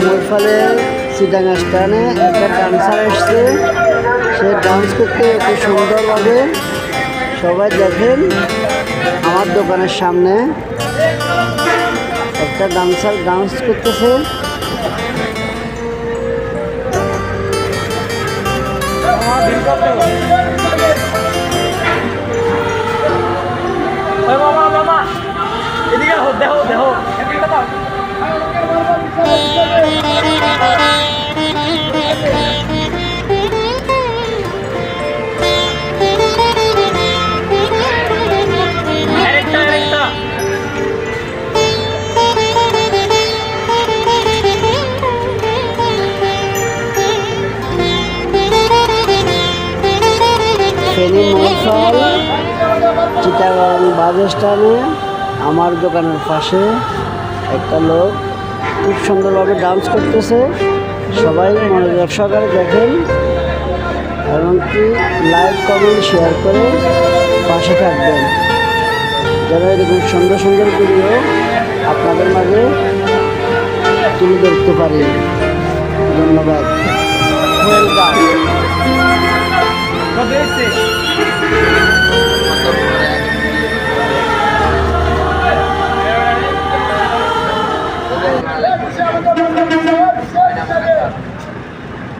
মোরফালে চিটাঙ্গা স্টানে একটা ডান্সার এসছে, সে ডান্স করতে খুব সুন্দরভাবে। সবাই দেখেন আমার দোকানের সামনে একটা ডান্সার ডান্স করতেছে। ফেনী মোরফাল চিটাগাং বাস স্ট্যান্ডে আমার দোকানের পাশে একটা লোক খুব সুন্দরভাবে ডান্স করতেছে। সবাই মনোযোগ সহকারে দেখেন, এমনকি লাইক কমেন্ট শেয়ার করে পাশে থাকবেন, যেন এরকম সুন্দর সুন্দর ভিডিও আপনাদের মাঝে তুলে ধরতে পারি। ধন্যবাদ। ওয়েলকাম।